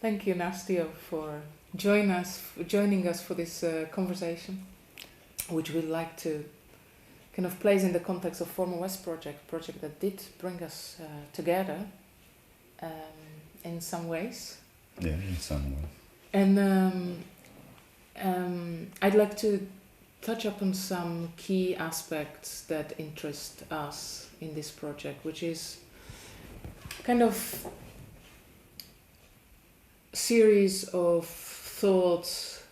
Thank you, Nastio, for joining us for this conversation, which we'd like to kind of place in the context of Former West project that did bring us together in some ways. Yeah, in some way. And I'd like to touch upon some key aspects that interest us in this project, which is kind of series of thoughts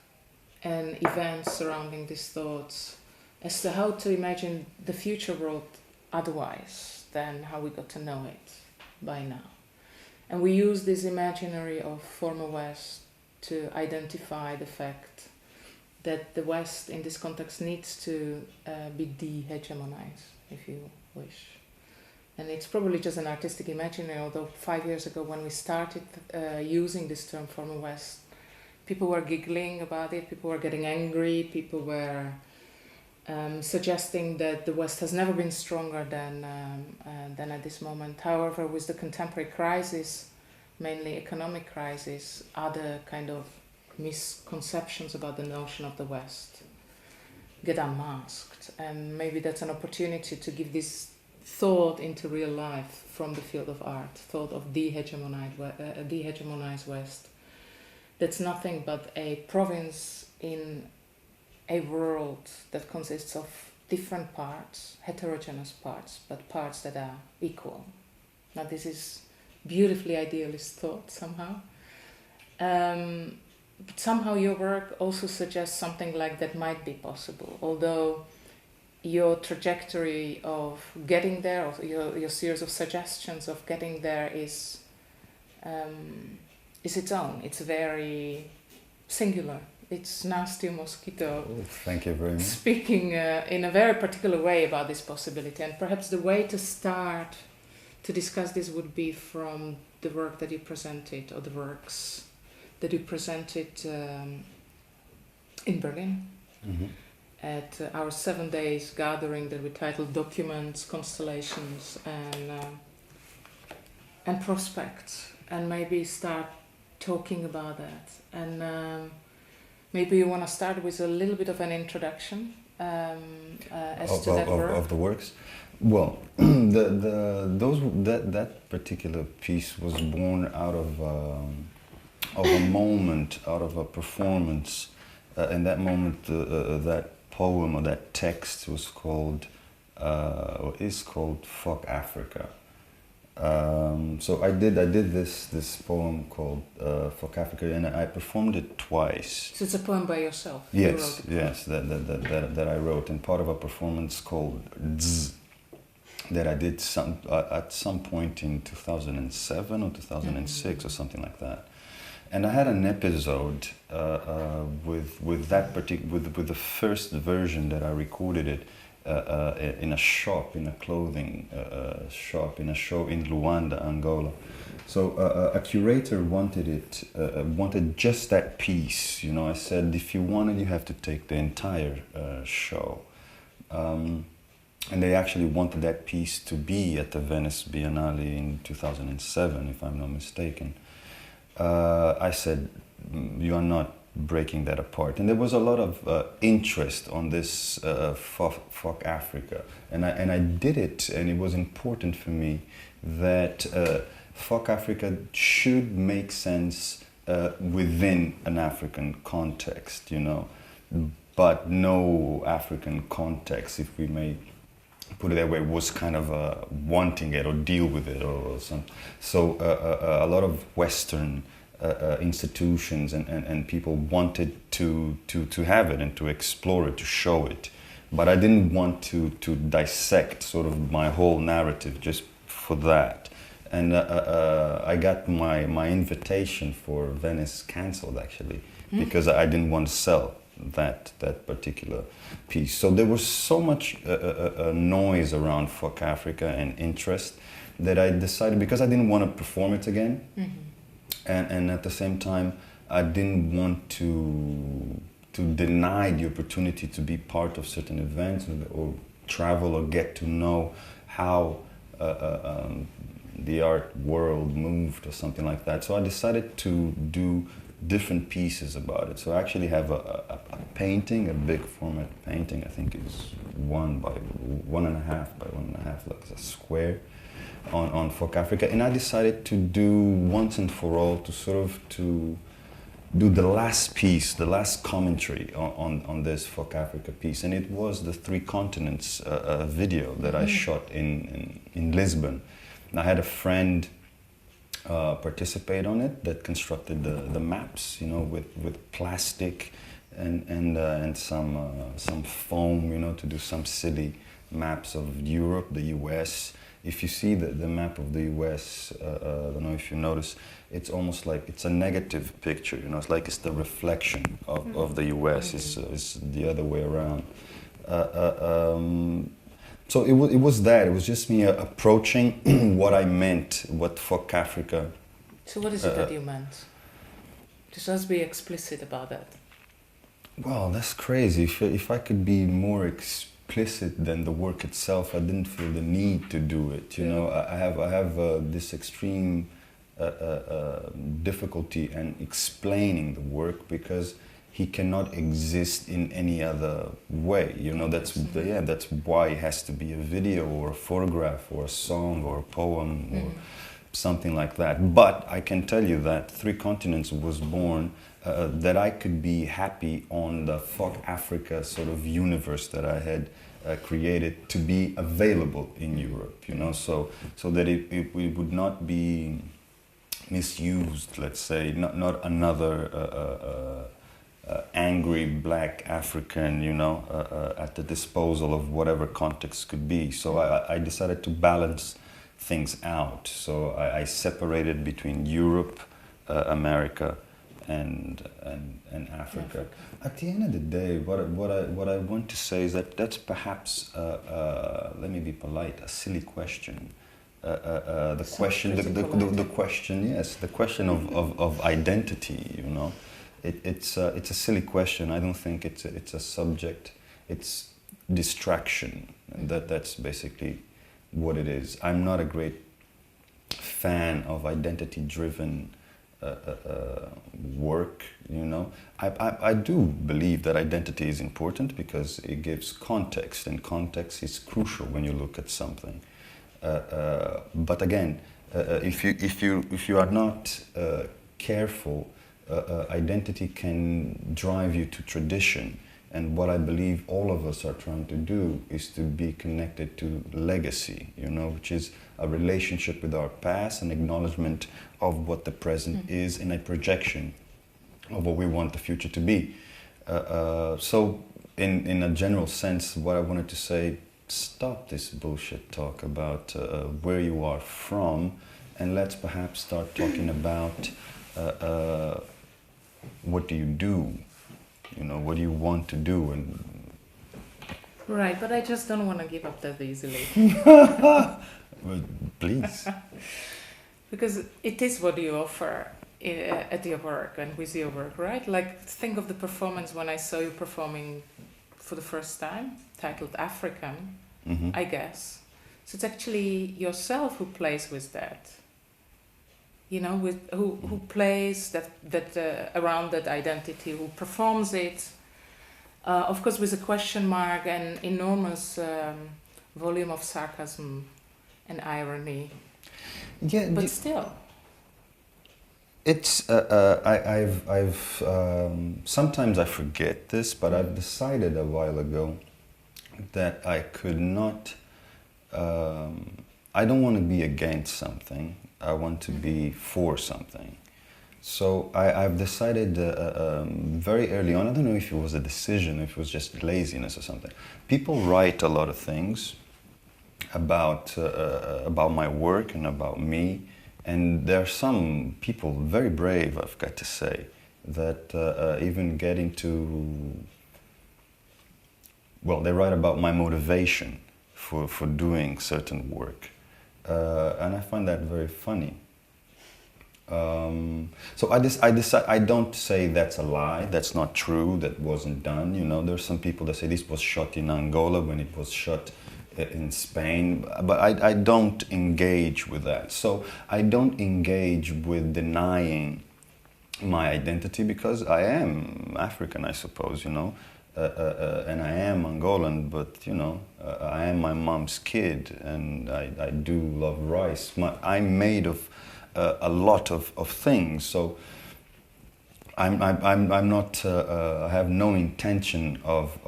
and events surrounding these thoughts as to how to imagine the future world otherwise than how we got to know it by now. And we use this imaginary of Former West to identify the fact that the West in this context needs to be de-hegemonized, if you wish. And it's probably just an artistic imaginary, although 5 years ago when we started using this term Former West, people were giggling about it, people were getting angry, people were suggesting that the West has never been stronger than at this moment. However, with the contemporary crisis, mainly economic crisis, other kind of misconceptions about the notion of the West get unmasked. And maybe that's an opportunity to give this thought into real life from the field of art, thought of de-hegemonized West. That's nothing but a province in a world that consists of different parts, heterogeneous parts, but parts that are equal. Now this is beautifully idealist thought somehow. But somehow your work also suggests something like that might be possible, although your trajectory of getting there, or your series of suggestions of getting there is its own. It's very singular. It's Nastio Mosquito. Oh, thank you very much. Speaking in a very particular way about this possibility. And perhaps the way to start to discuss this would be from the work that you presented, or the works that you presented in Berlin. Mm-hmm. At our 7 days gathering that we titled Documents, Constellations and Prospects, and maybe start talking about that. And maybe you want to start with a little bit of an introduction as to that work. Of the works. Well, that particular piece was born out of a moment, out of a performance. In that moment, that poem or that text was called, or is called, "Fuck Africa." So I did this poem called "Fuck Africa," and I performed it twice. So it's a poem by yourself. Yes, that I wrote, and part of a performance called "Zzz," that I did at some point in 2007 or 2006 or something like that. And I had an episode with that with the first version that I recorded it in a shop, in a clothing shop, in a show in Luanda, Angola. So a curator wanted just that piece. You know, I said, if you want it, you have to take the entire show. And they actually wanted that piece to be at the Venice Biennale in 2007, if I'm not mistaken. I said, you are not breaking that apart. And there was a lot of interest on this fuck Africa. And I did it, and it was important for me that fuck Africa should make sense within an African context, you know, but no African context, if we may put it that way, was kind of wanting it or deal with it or something. So a lot of Western institutions and people wanted to have it and to explore it, to show it. But I didn't want to dissect sort of my whole narrative just for that. And I got my invitation for Venice cancelled, actually, because I didn't want to sell that particular piece. So there was so much noise around Fuck Africa and interest that I decided, because I didn't want to perform it again, and at the same time I didn't want to deny the opportunity to be part of certain events or travel or get to know how the art world moved or something like that. So I decided to do different pieces about it. So I actually have a painting, a big format painting. I think is 1.5 by 1.5, like a square, on folk Africa. And I decided to do once and for all to do the last piece, the last commentary on this folk Africa piece. And it was the Three Continents video that I shot in Lisbon. And I had a friend participate on it that constructed the maps, you know, with plastic and some foam, you know, to do some silly maps of Europe, the US. If you see the map of the US, I don't know if you notice, it's almost like it's a negative picture, you know, it's like it's the reflection of the US, it's the other way around. So it was that, it was just me approaching what I meant, what folk Africa. So what is it that you meant? Just let's be explicit about that. Well, that's crazy. If I could be more explicit than the work itself, I didn't feel the need to do it. You know, I have this extreme difficulty in explaining the work because he cannot exist in any other way. You know, that's why it has to be a video or a photograph or a song or a poem or something like that. But I can tell you that Three Continents was born that I could be happy on the folk Africa sort of universe that I had created to be available in Europe, you know, so that it would not be misused, let's say, not another angry black African, you know, at the disposal of whatever context could be. So I decided to balance things out. So I separated between Europe, America, and Africa. At the end of the day, what I want to say is that that's perhaps, let me be polite, a silly question. The question of identity, you know. It's a silly question. I don't think it's a subject. It's distraction, and that's basically what it is. I'm not a great fan of identity-driven work. You know, I do believe that identity is important because it gives context, and context is crucial when you look at something. But again, if you are not careful, identity can drive you to tradition, and what I believe all of us are trying to do is to be connected to legacy, you know, which is a relationship with our past, an acknowledgement of what the present is, and a projection of what we want the future to be. So in a general sense, what I wanted to say, stop this bullshit talk about where you are from, and let's perhaps start talking about what do you do? You know, what do you want to do? And right, but I just don't want to give up that easily. well, please. Because it is what you offer at your work and with your work, right? Like, think of the performance when I saw you performing for the first time, titled African, I guess. So it's actually yourself who plays with that. You know, with who plays that around that identity, who performs it, of course, with a question mark and enormous volume of sarcasm and irony. Yeah, but still, it's I've sometimes I forget this, but I've decided a while ago that I could not. I don't want to be against something. I want to be for something. So I've decided very early on, I don't know if it was a decision, if it was just laziness or something. People write a lot of things about my work and about me. And there are some people, very brave, I've got to say, that even get into, well, they write about my motivation for doing certain work. And I find that very funny. So I decide, I don't say that's a lie, that's not true, that wasn't done. You know, there's some people that say this was shot in Angola when it was shot in Spain, but I don't engage with that. So I don't engage with denying my identity because I am African, I suppose, and I am Angolan, but I am my mom's kid, and I do love rice. I'm made of a lot of things, so I'm not. I have no intention of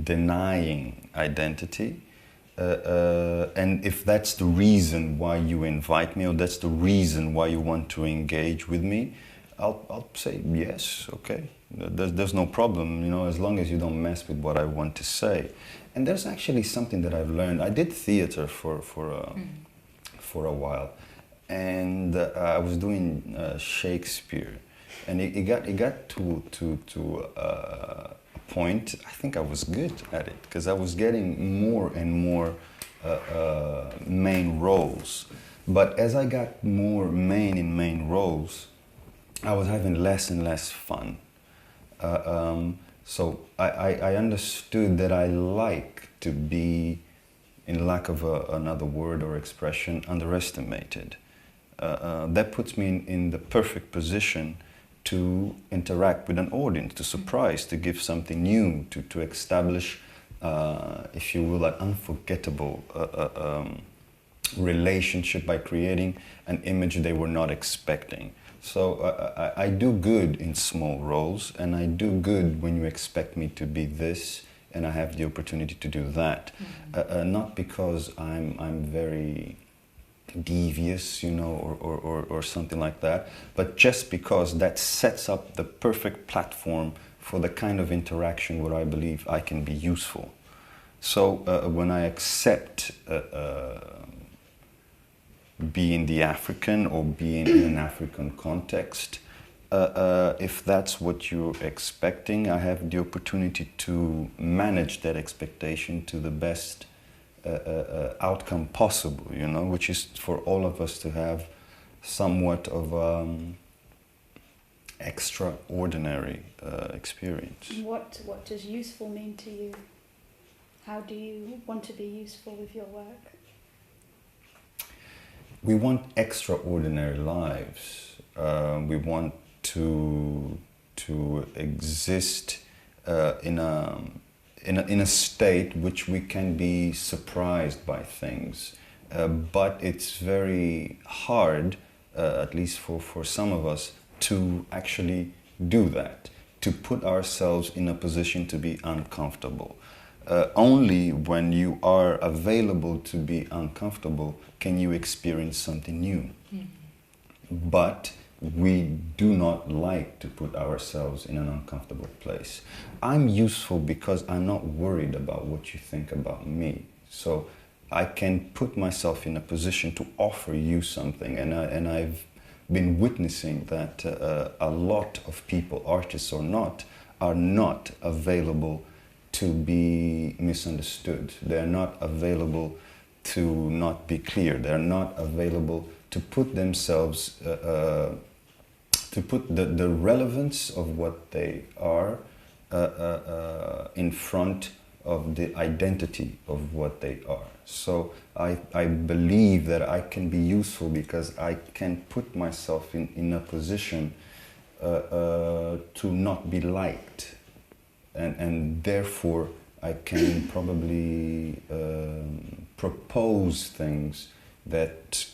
denying identity. And if that's the reason why you invite me, or that's the reason why you want to engage with me, I'll say yes, okay. There's no problem, as long as you don't mess with what I want to say. And there's actually something that I've learned. I did theater for a while, and I was doing Shakespeare, and it got to a point. I think I was good at it because I was getting more and more main roles. But as I got more main roles, I was having less and less fun. So I understood that I like to be, in lack of another word or expression, underestimated. That puts me in the perfect position to interact with an audience, to surprise, to give something new, to establish, if you will, an unforgettable relationship by creating an image they were not expecting. So I do good in small roles, and I do good when you expect me to be this, and I have the opportunity to do that. Not because I'm very devious, or something like that, but just because that sets up the perfect platform for the kind of interaction where I believe I can be useful. So when I accept being the African or being in an African context, if that's what you're expecting, I have the opportunity to manage that expectation to the best outcome possible, which is for all of us to have somewhat of extraordinary experience. What does useful mean to you? How do you want to be useful with your work? We want extraordinary lives. We want to exist in a state which we can be surprised by things, but it's very hard, at least for some of us, to actually do that, to put ourselves in a position to be uncomfortable. Only when you are available to be uncomfortable can you experience something new. But we do not like to put ourselves in an uncomfortable place. I'm useful because I'm not worried about what you think about me. So I can put myself in a position to offer you something, and I've been witnessing that a lot of people, artists or not, are not available to be misunderstood. They're not available to not be clear. They're not available to put themselves, to put the relevance of what they are in front of the identity of what they are. So I believe that I can be useful because I can put myself in a position to not be liked. And therefore I can probably propose things that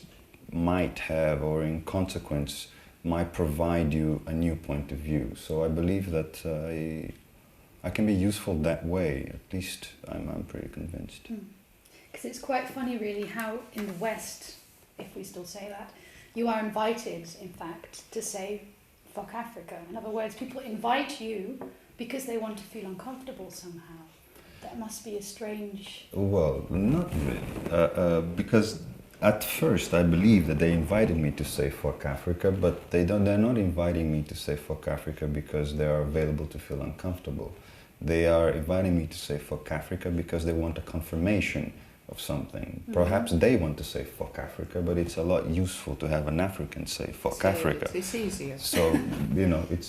might have, or in consequence, might provide you a new point of view. So I believe that I can be useful that way. At least I'm pretty convinced. Because it's quite funny, really, how in the West, if we still say that, you are invited, in fact, to say "fuck Africa." In other words, people invite you because they want to feel uncomfortable somehow. That must be a strange... Well, not really. Because at first I believe that they invited me to say "fuck Africa," but they're not inviting me to say "fuck Africa" because they are available to feel uncomfortable. They are inviting me to say "fuck Africa" because they want a confirmation of something. Perhaps they want to say "fuck Africa," but it's a lot useful to have an African say "fuck Africa." It's easier. So, it's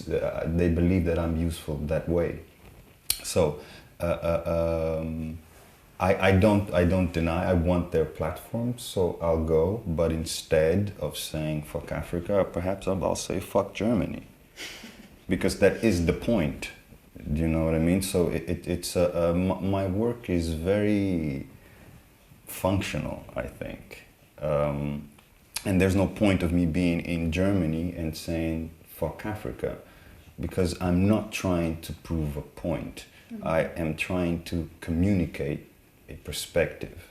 they believe that I'm useful that way. So, I don't deny I want their platform, so I'll go. But instead of saying fuck Africa, perhaps I'll say fuck Germany, because that is the point. Do you know what I mean? So it's my work is very functional, I think, and there's no point of me being in Germany and saying fuck Africa, because I'm not trying to prove a point. I am trying to communicate a perspective,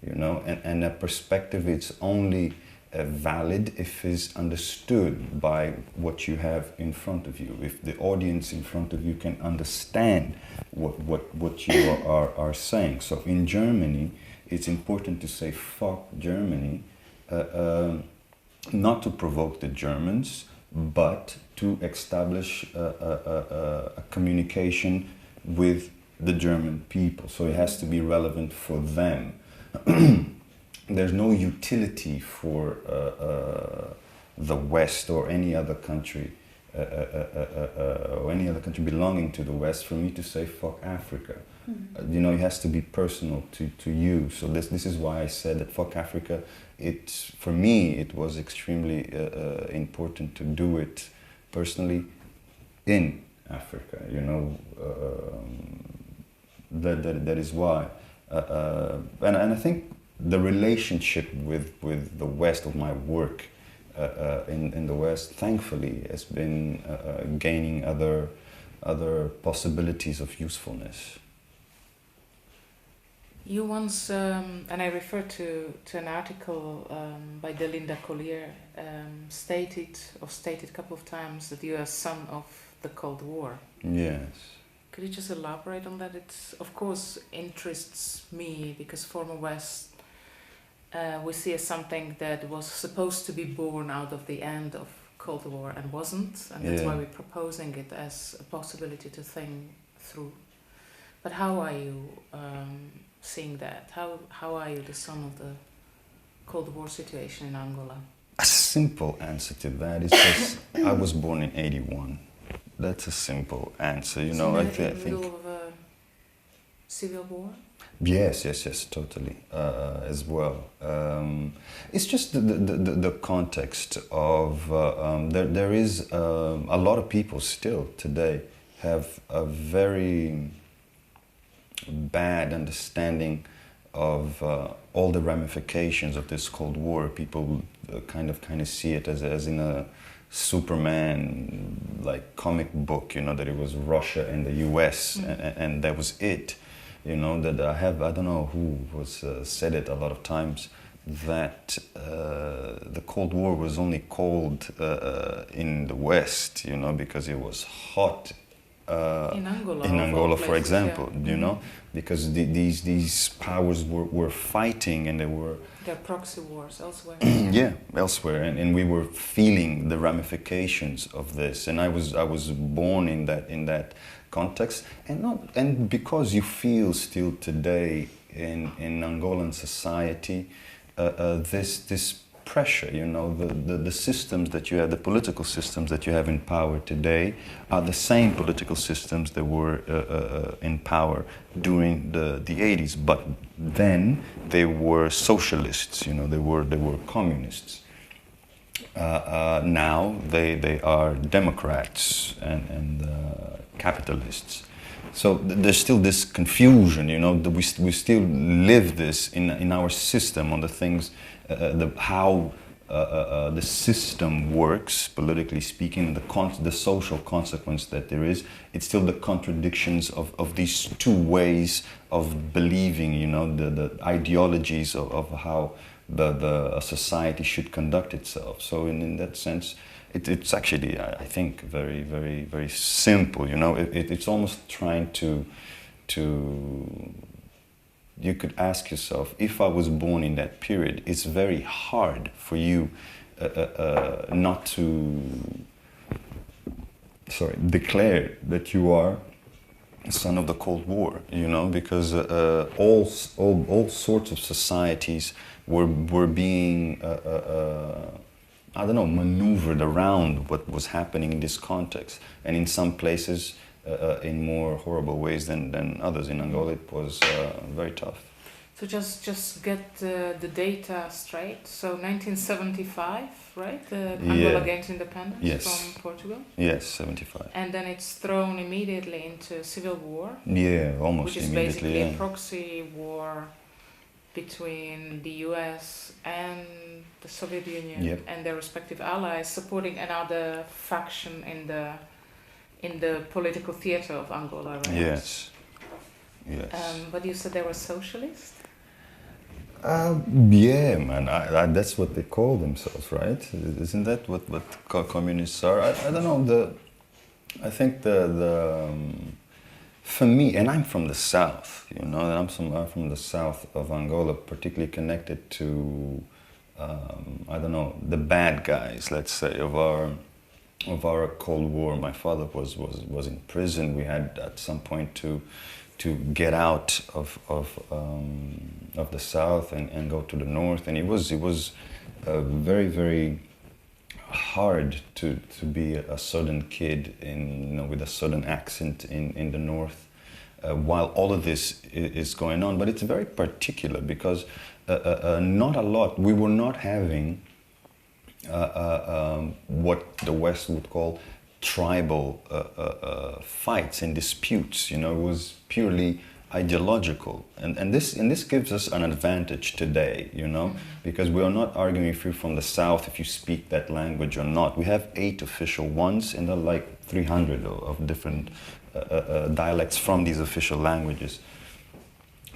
you know, and a perspective is only valid if it's understood by what you have in front of you. If the audience in front of you can understand what you are saying. So in Germany, it's important to say fuck Germany, not to provoke the Germans, but to establish a communication with the German people. So it has to be relevant for them. There's no utility for the West or any other country belonging to the West for me to say fuck Africa. You know, it has to be personal to you. So this is why I said that fuck Africa. For me it was extremely important to do it personally in Africa. You know, that is why. And I think the relationship with the West of my work in the West, thankfully, has been gaining other possibilities of usefulness. You once, and I refer to an article by Delinda Collier, stated a couple of times that you are son of the Cold War. Yes. Could you just elaborate on that? It, of course, interests me because former West we see as something that was supposed to be born out of the end of Cold War and wasn't, and that's why we're proposing it as a possibility to think through. But how are you seeing that? How are you the son of the Cold War situation in Angola? A simple answer to that is just I was born in '81. That's a simple answer, you know. In the middle of a civil war? Yes, totally, as well. It's just the context of there is a lot of people still today have a very bad understanding of all the ramifications of this Cold War. People kind of see it as in a Superman like comic book, you know, that it was Russia and the US and that was it. You know, that I don't know who was said it a lot of times, that the Cold War was only cold in the West, you know, because it was hot in Angola, for example, you know, because these powers were fighting and they were... There are proxy wars elsewhere. Yeah, elsewhere, and we were feeling the ramifications of this, and I was born in that context, and because you feel still today in Angolan society this pressure, you know, the systems that you have, the political systems that you have in power today are the same political systems that were in power during the 80s, but then they were socialists, you know, they were communists. Now they are Democrats and capitalists. So there's still this confusion, you know, we still live this in our system on the things, how the system works, politically speaking, the social consequence that there is. It's still the contradictions of these two ways of believing, you know, the ideologies of how the society should conduct itself. So in that sense, it's actually, I think, very, very, very simple, you know. It's almost trying to you could ask yourself, if I was born in that period, it's very hard for you not to declare that you are a son of the Cold War, you know, because all sorts of societies were being I don't know, maneuvered around what was happening in this context. And in some places, in more horrible ways than others. In Angola, it was very tough. So just get the data straight. So 1975, right? Angola gains independence from Portugal. Yes, 75. And then it's thrown immediately into civil war. Yeah, almost which is immediately. Basically a proxy war between the US and the Soviet Union and their respective allies, supporting another faction in the political theater of Angola, right? Yes. But you said they were socialist? Yeah, man. That's what they call themselves, right? Isn't that what communists are? I don't know. I think for me, and I'm from the south, you know, and I'm from the south of Angola, particularly connected to, I don't know, the bad guys, let's say, of our Cold War. My father was in prison. We had at some point to get out of the south and go to the north, and it was very, very hard to be a southern kid with a southern accent in the north while all of this is going on. But it's very particular because not a lot. We were not having what the West would call tribal fights and disputes. You know, it was purely ideological, and this gives us an advantage today, you know, because we are not arguing if you're from the south, if you speak that language or not. We have 8 official ones, and there are like 300 of different dialects from these official languages.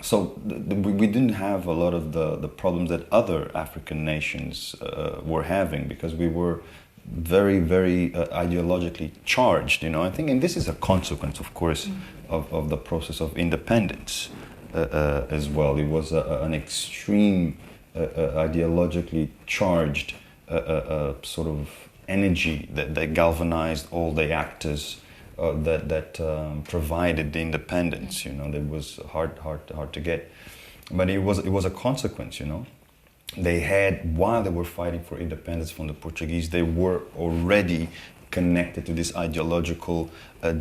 So we didn't have a lot of the problems that other African nations were having, because we were very, very ideologically charged, you know. I think, and this is a consequence, of course, of the process of independence as well. It was an extreme ideologically charged sort of energy that galvanized all the actors that provided the independence, you know. That was hard to get, but it was a consequence, you know. They had, while they were fighting for independence from the Portuguese, they were already connected to these ideological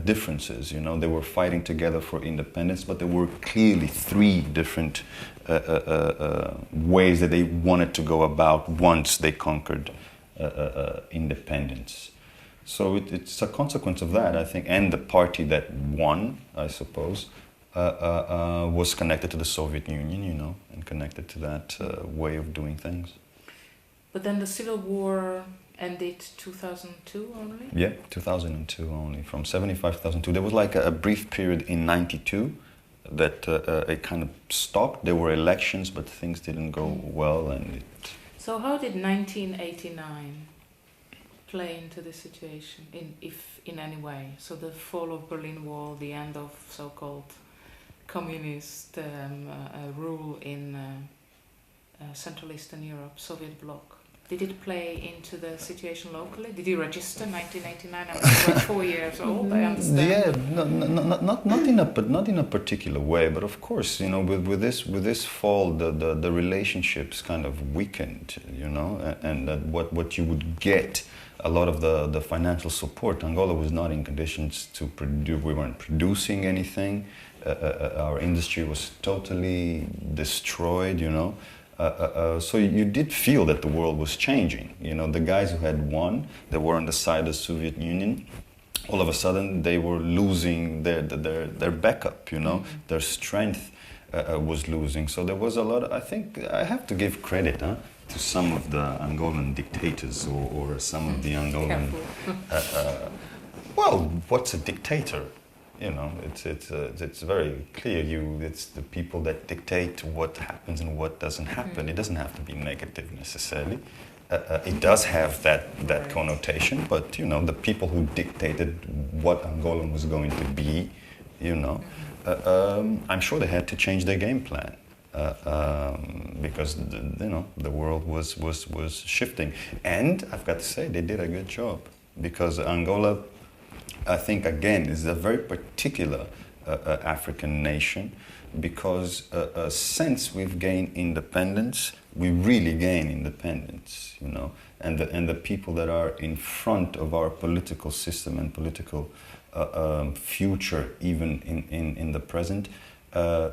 differences, you know. They were fighting together for independence, but there were clearly 3 different ways that they wanted to go about once they conquered independence. So it's a consequence of that, I think, and the party that won, I suppose, was connected to the Soviet Union, you know, and connected to that way of doing things. But then the Civil War ended 2002 only? Yeah, 2002 only. From 75 to 2002. There was like a brief period in 92 that it kind of stopped. There were elections, but things didn't go well. So how did 1989 play into the situation, if in any way? So the fall of Berlin Wall, the end of so-called communist rule in Central Eastern Europe, Soviet bloc. Did it play into the situation locally? Did you register 1989? I mean, you were 4 years old, I understand. Yeah, not in a particular way, but of course, you know, with this fall, the relationships kind of weakened, you know, and that what you would get, a lot of the financial support. Angola was not in conditions to produce. We weren't producing anything. Our industry was totally destroyed, you know. So you did feel that the world was changing. You know, the guys who had won, they were on the side of the Soviet Union. All of a sudden, they were losing their backup. You know, their strength was losing. So there was a lot. I think I have to give credit to some of the Angolan dictators or some of the Angolan. Well, what's a dictator? You know, it's very clear. It's the people that dictate what happens and what doesn't happen. It doesn't have to be negative necessarily. It does have that connotation, but you know, the people who dictated what Angola was going to be, you know, I'm sure they had to change their game plan because you know, the world was shifting, and I've got to say they did a good job, because Angola, I think, again, is a very particular African nation, because since we've gained independence, we really gain independence, you know, and the people that are in front of our political system and political future, even in the present.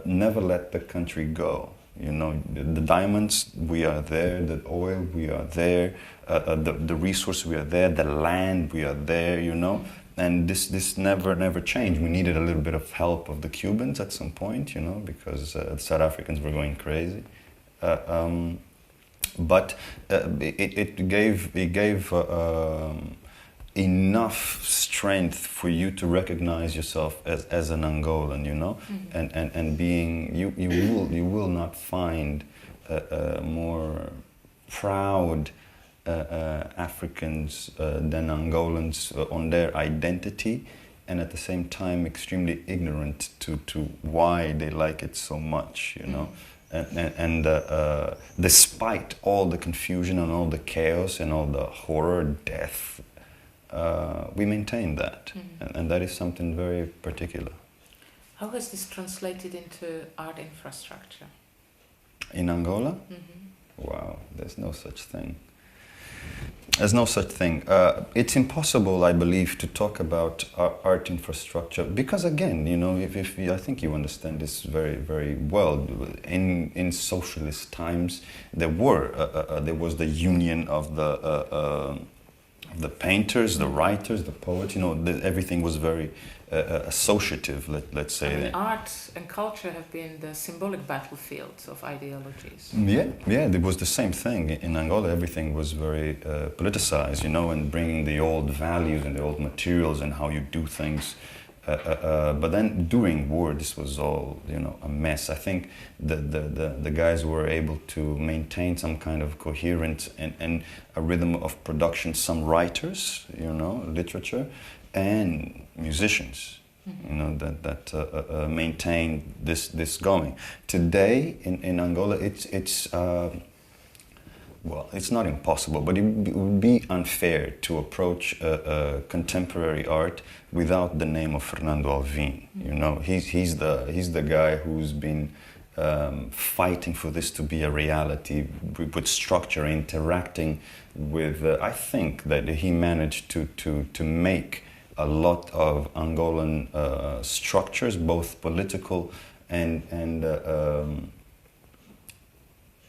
Never let the country go. You know, the diamonds, we are there. The oil, we are there. The resource, we are there. The land, we are there. You know, and this never changed. We needed a little bit of help of the Cubans at some point, you know, because the South Africans were going crazy. But it gave enough strength for you to recognize yourself as an Angolan, you know, and being you will not find more proud Africans than Angolans on their identity, and at the same time extremely ignorant to why they like it so much, you know. And despite all the confusion and all the chaos and all the horror, death, we maintain that, and that is something very particular. How has this translated into art infrastructure? In Angola? Wow, there's no such thing. There's no such thing. It's impossible, I believe, to talk about art infrastructure because, again, you know, if I think you understand this very, very well. In socialist times, there was the union of the painters, the writers, the poets. You know, everything was very associative. Let's say. I mean, art and culture have been the symbolic battlefields of ideologies. Yeah, it was the same thing in Angola. Everything was very politicized, you know, and bringing the old values and the old materials and how you do things. But then during war, this was all, you know, a mess. I think the guys were able to maintain some kind of coherence and a rhythm of production. Some writers, you know, literature, and musicians, you know, that maintain this going. Today in Angola, it's well, it's not impossible, but it would be unfair to approach contemporary art without the name of Fernando Alvim. You know, he's the guy who's been fighting for this to be a reality with structure, interacting with. I think that he managed to make a lot of Angolan structures, both political and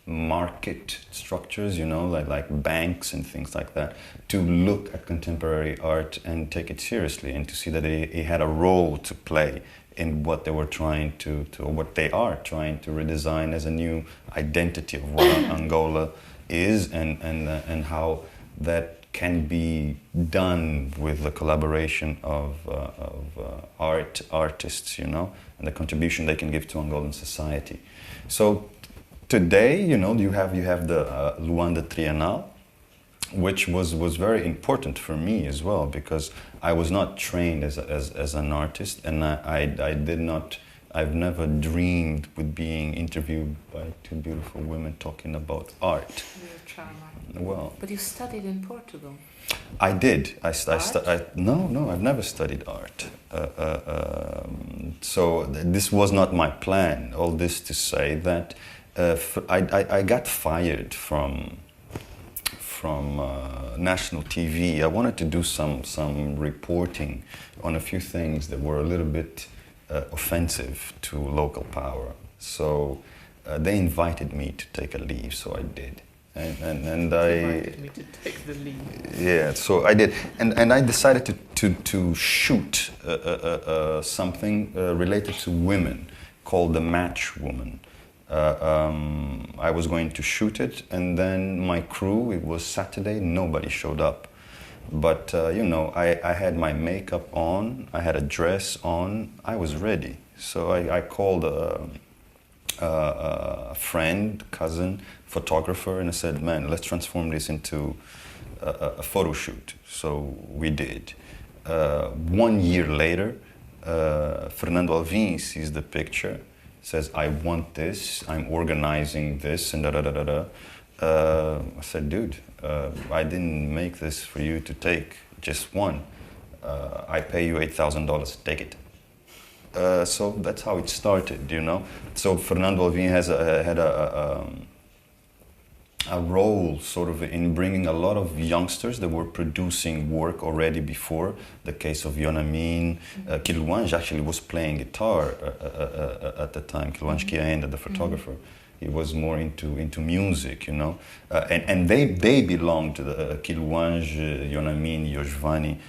market structures, you know, like banks and things like that, to look at contemporary art and take it seriously, and to see that he had a role to play in what they were trying to what they are trying to redesign as a new identity of what Angola is, and how that can be done with the collaboration of artists, you know, and the contribution they can give to Angolan society. So today, you know, you have the Luanda Triennale, which was very important for me as well, because I was not trained as an artist, and I've never dreamed with being interviewed by two beautiful women talking about art. You're a charmer. Well, but you studied in Portugal. I did. No, I've never studied art. So this was not my plan. All this to say that I got fired from national TV. I wanted to do some reporting on a few things that were a little bit offensive to local power. So they invited me to take a leave, so I did. And I invited me to take the lead. Yeah, so I did, and I decided to shoot something related to women called The Match Woman. I was going to shoot it, and then my crew, it was Saturday, nobody showed up. But you know, I had my makeup on, I had a dress on, I was ready. So I called a friend, cousin, photographer, and I said, man, let's transform this into a photo shoot. So we did. 1 year later, Fernando Alvim sees the picture, says, I want this, I'm organizing this, and da-da-da-da-da. I said, dude, I didn't make this for you to take, just one. I pay you $8,000, take it. So that's how it started, you know. So Fernando Alvim had a role sort of in bringing a lot of youngsters that were producing work already before. The case of Yonamin, Kilwanj actually was playing guitar at the time. Kilwanj Kiaenda, the photographer, he was more into music, you know, and they belonged to the Kilwanj, Yonamin, Yojvani.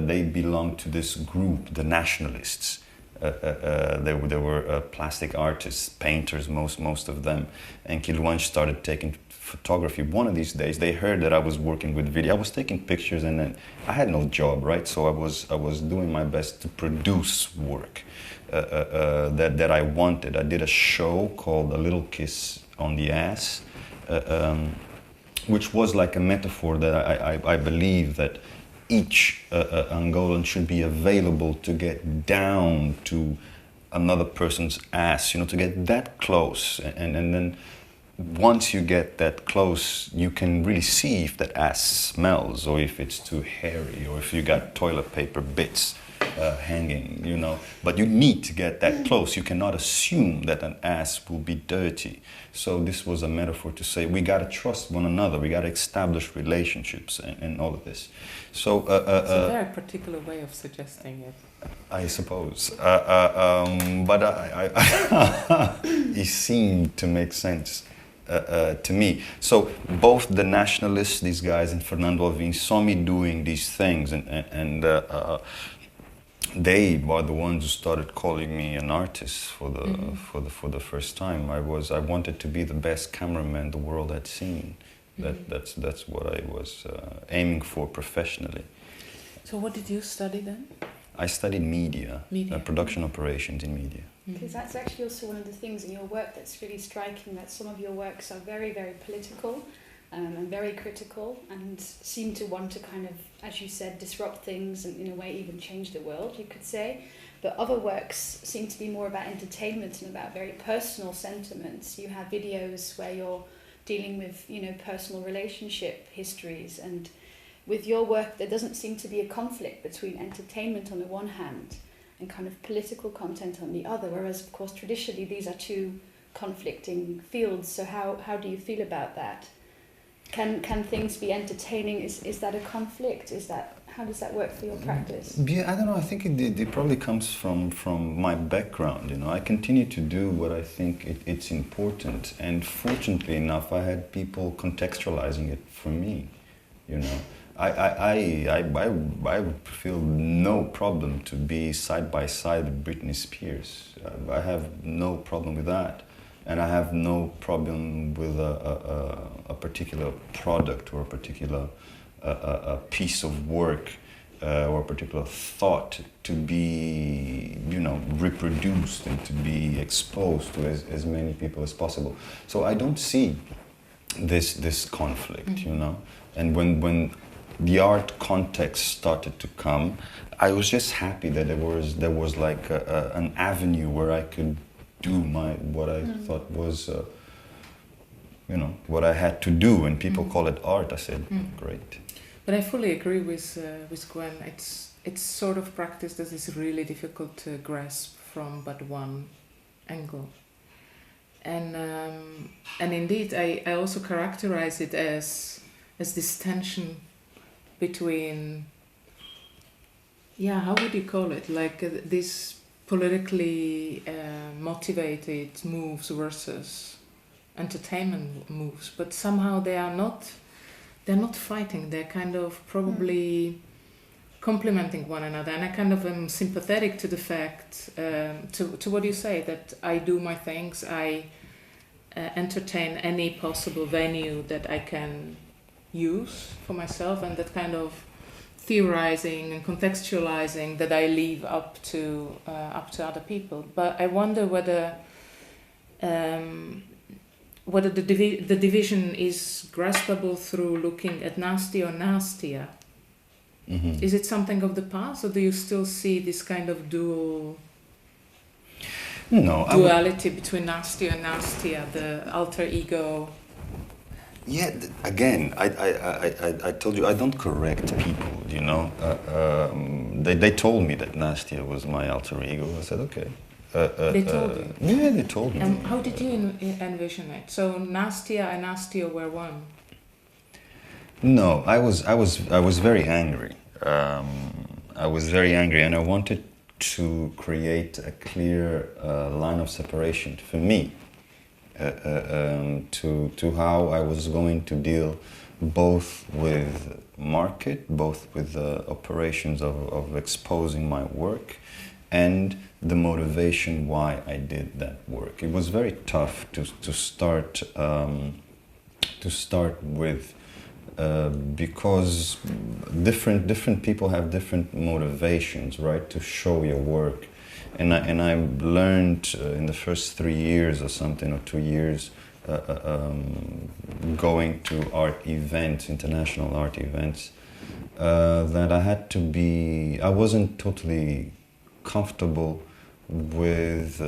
They belonged to this group, the nationalists. They were plastic artists, painters, most of them. And Kilwanj started taking photography. One of these days, they heard that I was working with video. I was taking pictures, and then I had no job, right? So I was doing my best to produce work that I wanted. I did a show called A Little Kiss on the Ass, which was like a metaphor that I believe that each Angolan should be available to get down to another person's ass, you know, to get that close. And then once you get that close, you can really see if that ass smells, or if it's too hairy, or if you got toilet paper bits hanging, you know. But you need to get that close. You cannot assume that an ass will be dirty. So this was a metaphor to say we got to trust one another. We got to establish relationships and all of this. So it's a very particular way of suggesting it. I suppose, but it seemed to make sense to me. So both the nationalists, these guys, and Fernando Alvim saw me doing these things, and they were the ones who started calling me an artist for the first time. I wanted to be the best cameraman the world had seen. That's what I was aiming for professionally. So what did you study then? I studied media. Production operations in media. Because that's actually also one of the things in your work that's really striking, that some of your works are very, very political and very critical, and seem to want to kind of, as you said, disrupt things and in a way even change the world, you could say. But other works seem to be more about entertainment and about very personal sentiments. You have videos where you're dealing with, you know, personal relationship histories, and with your work there doesn't seem to be a conflict between entertainment on the one hand and kind of political content on the other, whereas of course traditionally these are two conflicting fields. So how do you feel about that? Can things be entertaining? Is that a conflict? How does that work for your practice? Yeah, I don't know. I think it probably comes from my background. You know, I continue to do what I think it's important, and fortunately enough, I had people contextualizing it for me. You know, I would feel no problem to be side by side with Britney Spears. I have no problem with that. And I have no problem with a particular product or a particular a piece of work or a particular thought to be, you know, reproduced and to be exposed to as many people as possible. So I don't see this conflict, you know. And when the art context started to come, I was just happy that there was like an avenue where I could do what I thought was, you know, what I had to do. And people call it art. I said, great. But I fully agree with Gwen. It's sort of practice that is really difficult to grasp from but one angle. And indeed, I also characterize it as this tension between, how would you call it? Like this politically motivated moves versus entertainment moves, but somehow they're not fighting. They're kind of probably complementing one another, and I kind of am sympathetic to the fact to what you say, that I do my things, I entertain any possible venue that I can use for myself, and that kind of theorizing and contextualizing that I leave up to other people. But I wonder whether the division is graspable through looking at Nastio or Nastia. Mm-hmm. Is it something of the past, or do you still see this kind of duality between Nastio and Nastia, the alter ego? Yeah, again, I told you I don't correct people, you know. They told me that Nastia was my alter ego. I said, okay, They told you? Yeah, they told me. And how did you envision it? So Nastia and Nastio were one? No, I was very angry. I was very angry, and I wanted to create a clear line of separation for me to how I was going to deal both with market, both with the operations of exposing my work, and the motivation why I did that work. It was very tough to start with. Because different people have different motivations, right, to show your work, and I learned in the first 3 years or something, or 2 years, going to art events, international art events, that I wasn't totally comfortable with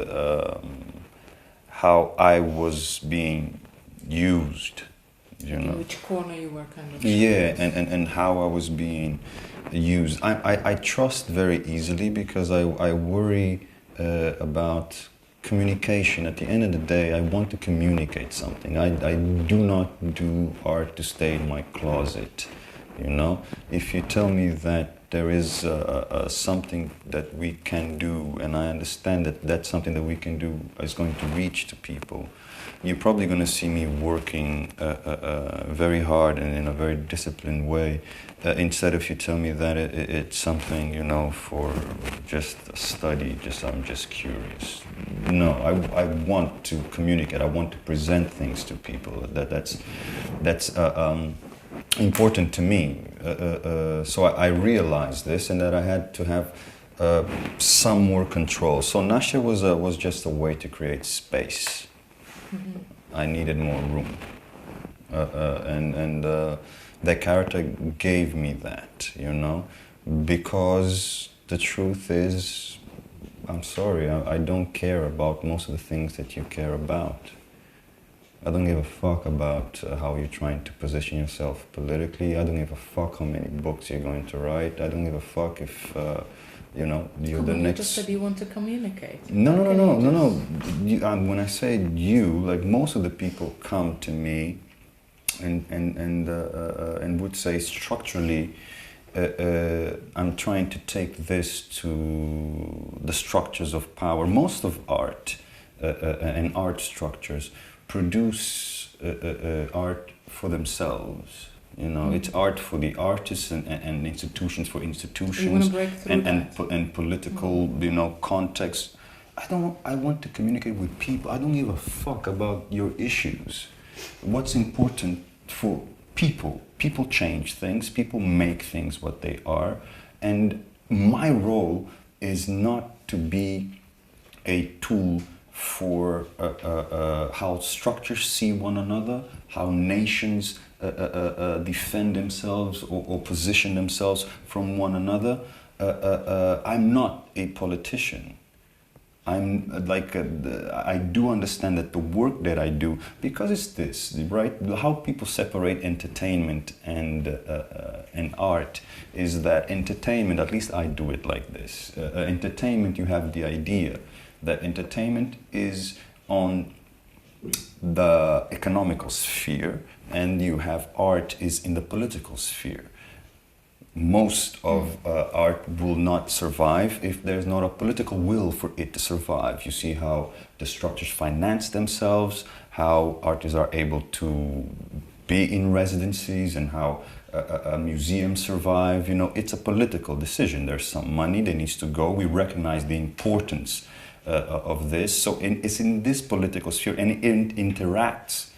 how I was being used. You know. In which corner you were kind of... Yeah, and how I was being used. I trust very easily because I worry about communication. At the end of the day, I want to communicate something. I do not do art to stay in my closet, you know. If you tell me that there is something that we can do, and I understand that that's something that we can do is going to reach to people, you're probably going to see me working very hard and in a very disciplined way, instead of you tell me that it's something, you know, for just a study, I'm just curious. No, I want to communicate. I want to present things to people. That's important to me. So I realized this, and that I had to have some more control. So Nastio was just a way to create space. Mm-hmm. I needed more room, and that character gave me that, you know, because the truth is, I'm sorry, I don't care about most of the things that you care about. I don't give a fuck about how you're trying to position yourself politically. I don't give a fuck how many books you're going to write. I don't give a fuck if you know, you're the next... You just said you want to communicate. No. When I say you, like most of the people come to me and would say structurally, I'm trying to take this to the structures of power. Most of art and art structures produce art for themselves. You know, it's art for the artists and institutions for institutions and political, you know, context. I want to communicate with people. I don't give a fuck about your issues. What's important for people? People change things. People make things what they are. And my role is not to be a tool for how structures see one another, how nations defend themselves or position themselves from one another. I'm not a politician. I'm like, I do understand that the work that I do, because it's this, right? How people separate entertainment and art is that entertainment, at least I do it like this. Entertainment, you have the idea that entertainment is on the economical sphere, and you have art is in the political sphere. Most of art will not survive if there's not a political will for it to survive. You see how the structures finance themselves, how artists are able to be in residencies, and how museums survive. You know, it's a political decision. There's some money that needs to go. We recognize the importance of this. So it's in this political sphere, and it interacts,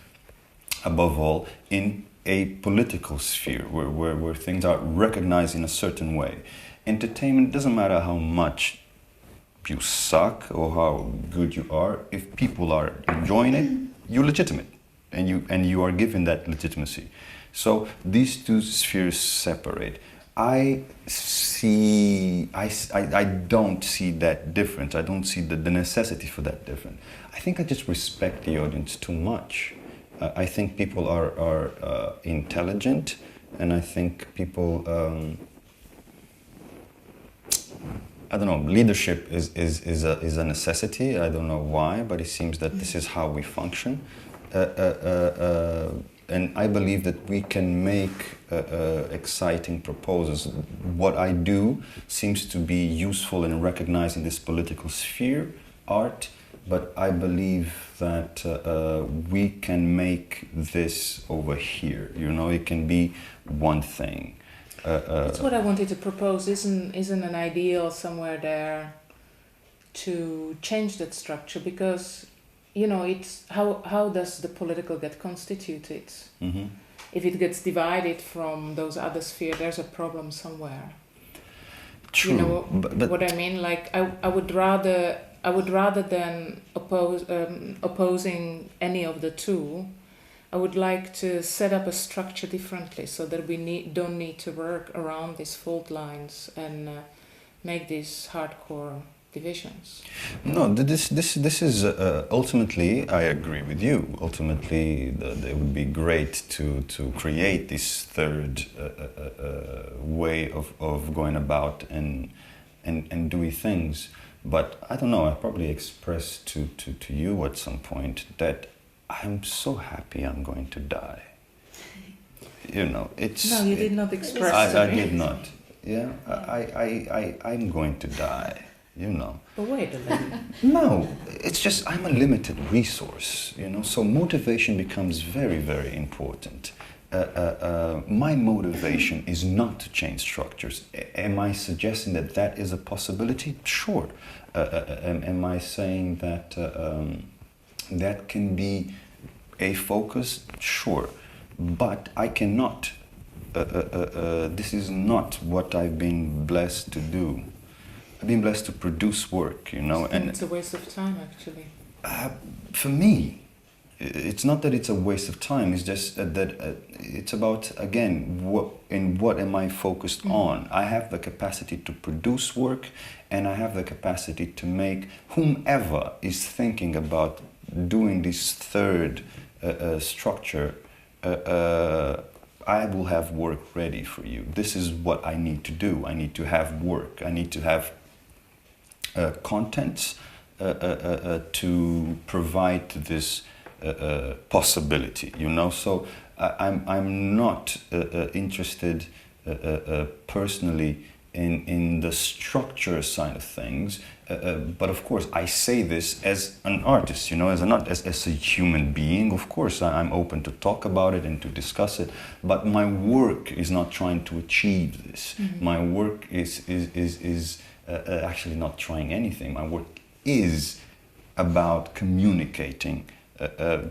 above all, in a political sphere where things are recognized in a certain way. Entertainment, doesn't matter how much you suck or how good you are, if people are enjoying it, you're legitimate, and you are given that legitimacy. So these two spheres separate. I don't see that difference. I don't see the necessity for that difference. I think I just respect the audience too much. I think people are intelligent, and I think people I don't know, leadership is a necessity. I don't know why, but it seems that this is how we function. And I believe that we can make exciting proposals. What I do seems to be useful in recognizing this political sphere, art, but I believe that we can make this over here. You know, it can be one thing. That's what I wanted to propose. Isn't an ideal somewhere there to change that structure? Because, you know, it's how does the political get constituted? Mm-hmm. If it gets divided from those other spheres, there's a problem somewhere. True, You know but what I mean? Like I would rather than opposing any of the two, I would like to set up a structure differently so that we don't need to work around these fault lines and make these hardcore divisions. no, this is ultimately. I agree with you. Ultimately, it would be great to create this third way of going about and doing things. But I don't know. I probably expressed to you at some point that I'm so happy I'm going to die. You know, it's. No, you did not express I to me. did not. Yeah, I'm going to die. You know. But wait a minute. No, it's just I'm a limited resource, you know, so motivation becomes very, very important. My motivation is not to change structures. Am I suggesting that that is a possibility? Sure. Am I saying that that can be a focus? Sure. But I cannot. This is not what I've been blessed to do. I've been blessed to produce work, you know, and it's a waste of time, actually. for me, it's not that it's a waste of time. It's just that it's about, again, what am I focused on? I have the capacity to produce work, and I have the capacity to make whomever is thinking about doing this third structure. I will have work ready for you. This is what I need to do. I need to have work. I need to have contents to provide this possibility, you know. So I'm not interested personally in the structure side of things, but of course I say this as an artist, you know, as a human being. Of course I'm open to talk about it and to discuss it, but my work is not trying to achieve this. Mm-hmm. My work is actually not trying anything. My work is about communicating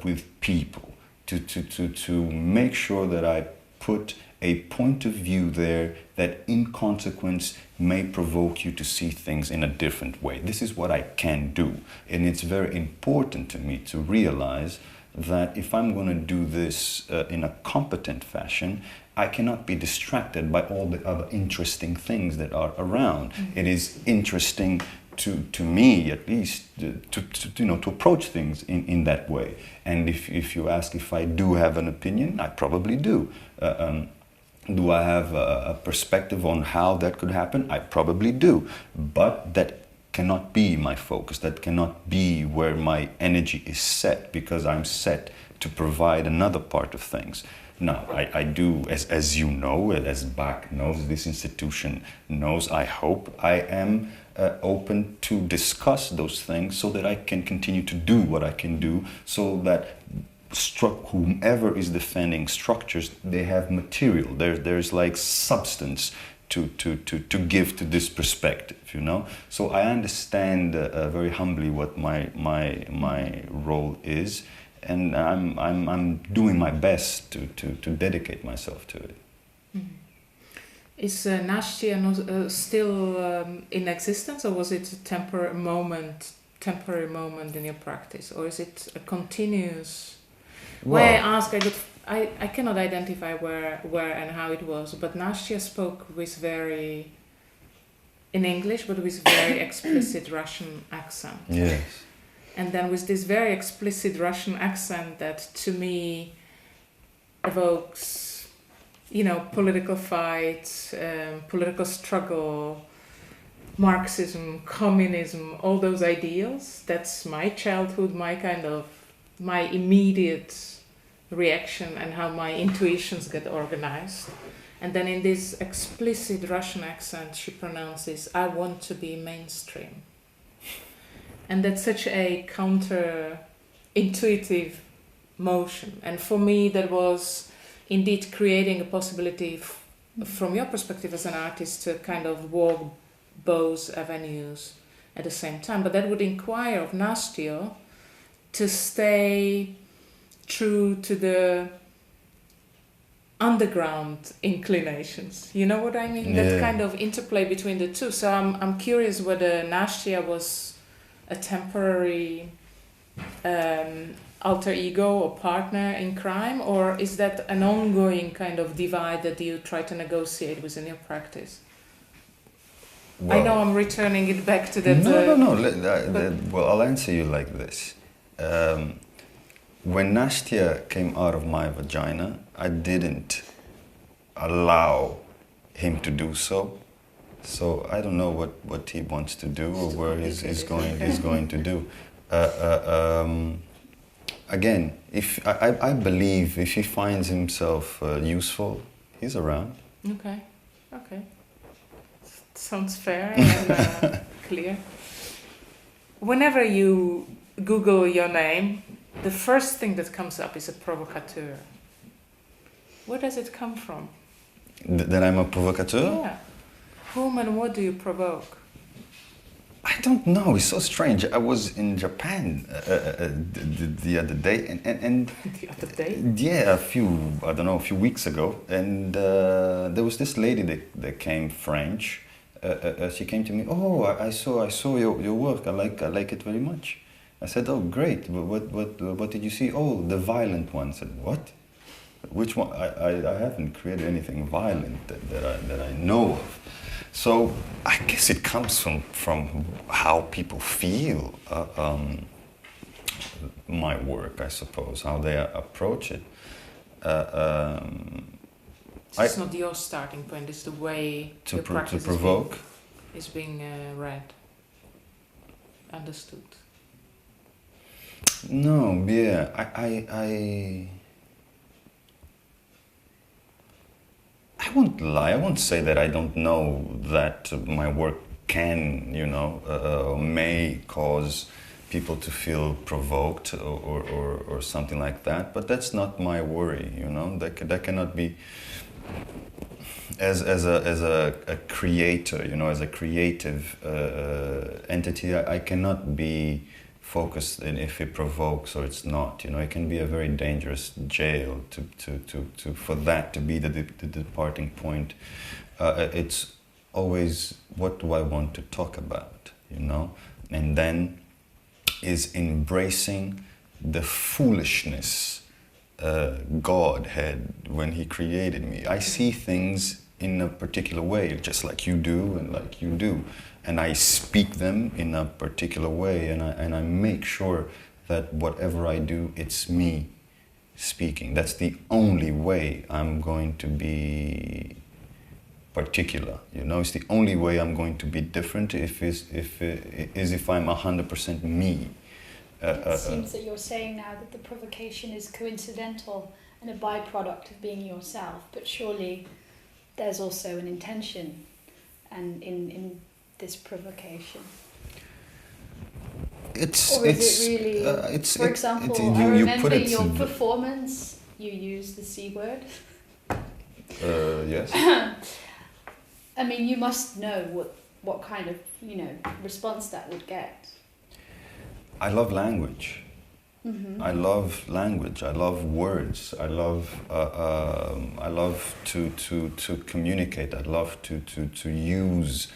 with people to make sure that I put a point of view there that in consequence may provoke you to see things in a different way. This is what I can do, and it's very important to me to realize that if I'm going to do this in a competent fashion, I cannot be distracted by all the other interesting things that are around. Mm-hmm. It is interesting to me, at least, to approach things in that way. And if you ask if I do have an opinion, I probably do. Do I have a perspective on how that could happen? I probably do. But that cannot be my focus. That cannot be where my energy is set, because I'm set to provide another part of things. Now, I do, as you know, as BAK knows, this institution knows, I hope, I am open to discuss those things so that I can continue to do what I can do, so that whomever is defending structures, they have material. There's like substance to give to this perspective, you know. So I understand very humbly what my role is, and I'm doing my best to dedicate myself to it. Mm-hmm. Is Nastio still in existence, or was it a temporary moment in your practice, or is it a continuous? Well, Why I ask, I cannot identify where and how it was, but Nastio spoke with in English, but with very explicit Russian accent. Yes. And then with this very explicit Russian accent that to me evokes, you know, political fight, political struggle, Marxism, communism, all those ideals. That's my childhood, my immediate reaction and how my intuitions get organized. And then in this explicit Russian accent, she pronounces, I want to be mainstream. And that's such a counter-intuitive motion. And for me, that was indeed creating a possibility from your perspective as an artist to kind of walk both avenues at the same time. But that would inquire of Nastio to stay true to the underground inclinations. You know what I mean? Yeah. That kind of interplay between the two. So I'm curious whether Nastya was a temporary alter ego or partner in crime, or is that an ongoing kind of divide that you try to negotiate within your practice? Well, I know I'm returning it back to that. No. Well, I'll answer you like this. When Nastya came out of my vagina, I didn't allow him to do so. So I don't know what he wants to do or where he's going to do. Again, if I believe if he finds himself useful, he's around. Okay. Sounds fair and clear. Whenever you Google your name, the first thing that comes up is a provocateur. Where does it come from? That I'm a provocateur? Yeah. Whom and what do you provoke? I don't know. It's so strange. I was in Japan the other day, and The other day? yeah, a few weeks ago, and there was this lady that came French. She came to me. Oh, I saw your work. I like it very much. I said, oh, great. What did you see? Oh, the violent one. I said, what? Which one? I haven't created anything violent that I know of. So I guess it comes from how people feel my work, I suppose, how they approach it. It's not your starting point, it's the way your practice to provoke is being read, understood. No, yeah, I won't lie. I won't say that I don't know that my work can, may cause people to feel provoked or something like that. But that's not my worry, That cannot be. As a creator, as a creative entity, I cannot be focused in if it provokes or it's not. It can be a very dangerous jail to for that to be the departing point. It's always, what do I want to talk about, and then is embracing the foolishness God had when he created me. I see things in a particular way, just like you do and like you do. And I speak them in a particular way, and I make sure that whatever I do, it's me speaking. That's the only way I'm going to be particular. It's the only way I'm going to be different if I'm 100% me. It seems that you're saying now that the provocation is coincidental and a byproduct of being yourself, but surely there's also an intention and in this provocation. Or is it really? For example, I remember your performance. You used the C word. Yes. I mean, you must know what kind of response that would get. I love language. Mm-hmm. I love language. I love words. I love to communicate. I love to use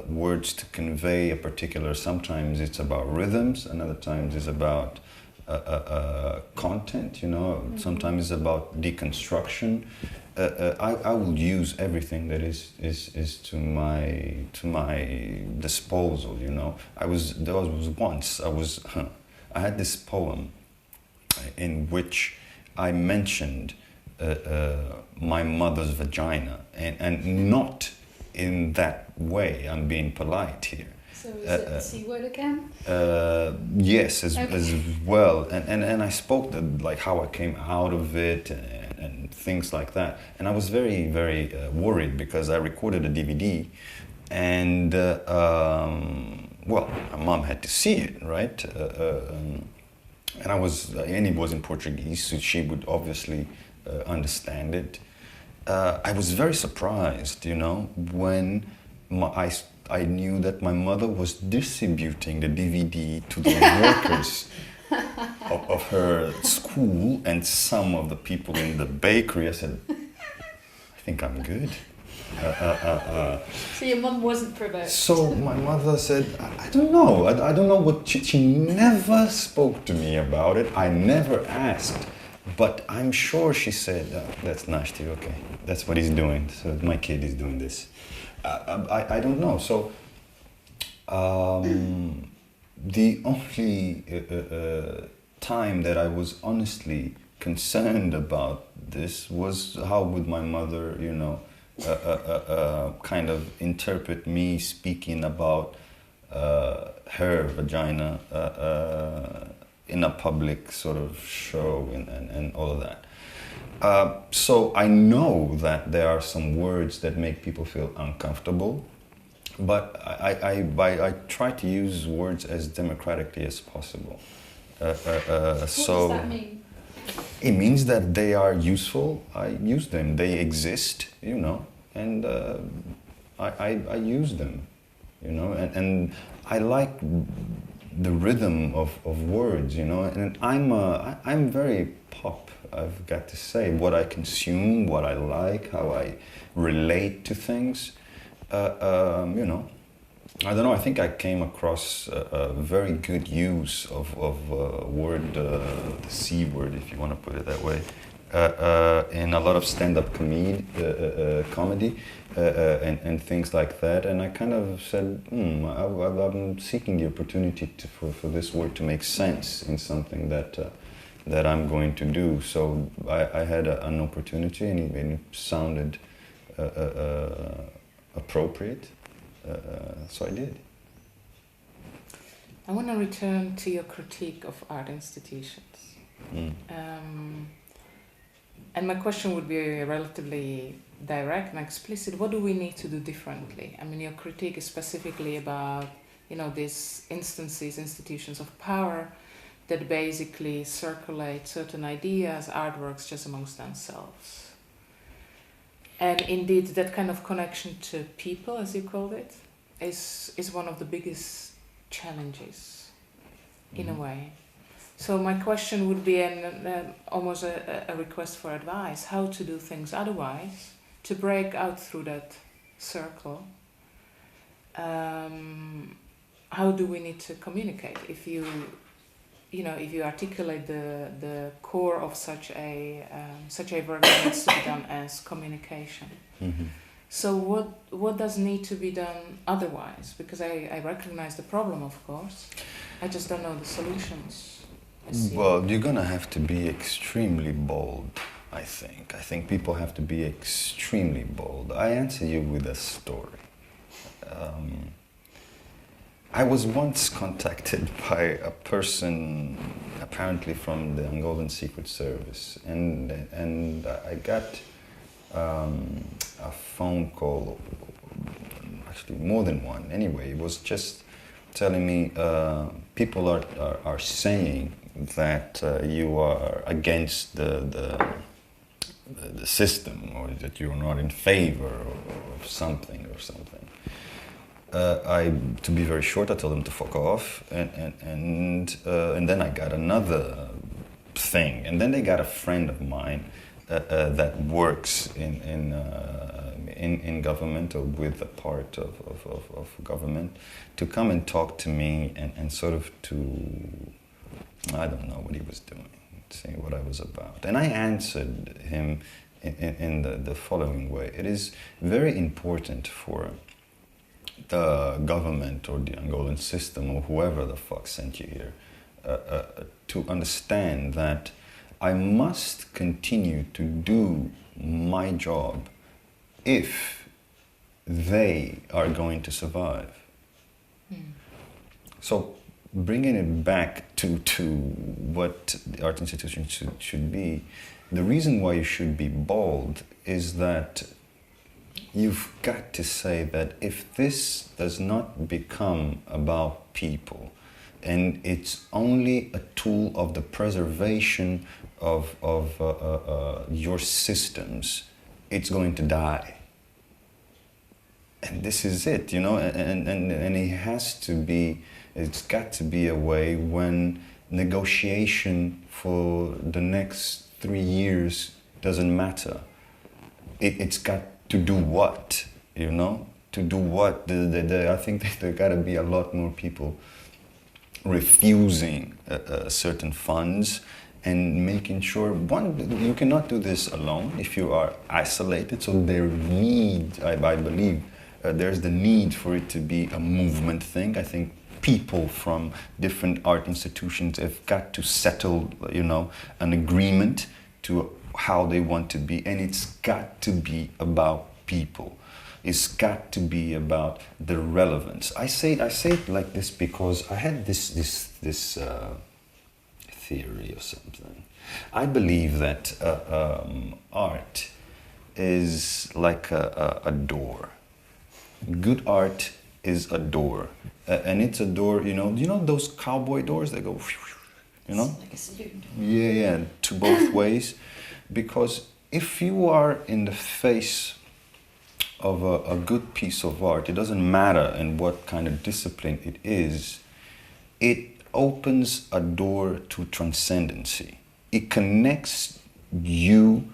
words to convey a particular. Sometimes it's about rhythms, and other times it's about content. Mm-hmm. Sometimes it's about deconstruction. I will use everything that is to my disposal. There was once I had this poem in which I mentioned my mother's vagina, and not in that way. I'm being polite here. So is it the C word again? Yes, as Okay. well, and I spoke like how I came out of it and things like that. And I was very worried because I recorded a DVD, and well, my mom had to see it, right? And it was in Portuguese, so she would obviously understand it. I was very surprised, when I knew that my mother was distributing the DVD to the workers of her school and some of the people in the bakery. I said, I think I'm good. So your mum wasn't provoked? So my mother said, I don't know. I don't know what she never spoke to me about it. I never asked. But I'm sure she said, that's Nastio, okay. That's what he's doing. So my kid is doing this. I don't know. So the only time that I was honestly concerned about this was how would my mother, kind of interpret me speaking about her vagina in a public sort of show and all of that. So I know that there are some words that make people feel uncomfortable, but I try to use words as democratically as possible. What does that mean? It means that they are useful. I use them. They exist, and I use them, and I like the rhythm of words, and I'm very pop, I've got to say. What I consume, what I like, how I relate to things, I don't know, I think I came across a very good use of word, the C word, if you want to put it that way, in a lot of stand-up comedy and things like that. And I kind of said, I'm seeking the opportunity for this word to make sense in something that I'm going to do. So I had an opportunity, and it sounded appropriate. So I did. I want to return to your critique of art institutions. And my question would be relatively direct and explicit. What do we need to do differently? I mean, your critique is specifically about, these institutions of power that basically circulate certain ideas, artworks just amongst themselves. And indeed, that kind of connection to people, as you called it, is one of the biggest challenges, in a way. So my question would be almost a request for advice: how to do things otherwise, to break out through that circle. How do we need to communicate? If you articulate the core of such a work that needs to be done as communication. Mm-hmm. So what does need to be done otherwise? Because I recognize the problem, of course. I just don't know the solutions. Well, you're gonna have to be extremely bold, I think. I think people have to be extremely bold. I answer you with a story. I was once contacted by a person, apparently from the Angolan Secret Service, and I got a phone call, actually more than one. Anyway, it was just telling me people are saying that you are against the system, or that you're not in favor of something or something. To be very short, I told them to fuck off, and then I got another thing, and then they got a friend of mine that works in government, or with a part of government, to come and talk to me and sort of to, I don't know what he was doing, see what I was about. And I answered him in the following way: it is very important for the government or the Angolan system or whoever the fuck sent you here to understand that I must continue to do my job if they are going to survive. So bringing it back to what the art institution should be, the reason why you should be bold is that you've got to say that if this does not become about people and it's only a tool of the preservation of your systems, it's going to die. And this is it, you know, and it's got to be a way when negotiation for the next 3 years doesn't matter. It's got to do what, you know? To do what? I think that there got to be a lot more people refusing certain funds and making sure, one, you cannot do this alone if you are isolated. So there need, I believe, there's the need for it to be a movement thing. I think people from different art institutions have got to settle, you know, an agreement to how they want to be, and it's got to be about people. It's got to be about the relevance. I say it like this because I had this theory or something. I believe that art is like a door. Good art is a door, and it's a door. You know those cowboy doors that go, you know, like a salute. Yeah, to both ways. Because if you are in the face of a good piece of art, it doesn't matter in what kind of discipline it is, it opens a door to transcendency. It connects you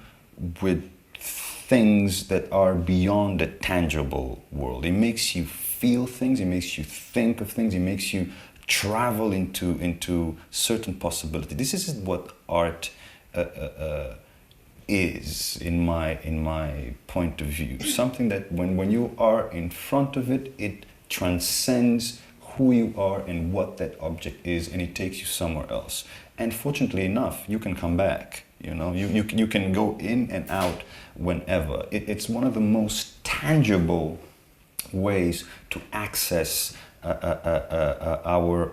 with things that are beyond the tangible world. It makes you feel things, it makes you think of things, it makes you travel into certain possibility. This is what art is in my point of view. Something that when you are in front of it, it transcends who you are and what that object is, and it takes you somewhere else. And fortunately enough, you can come back. You know, you can go in and out whenever. It's one of the most tangible ways to access our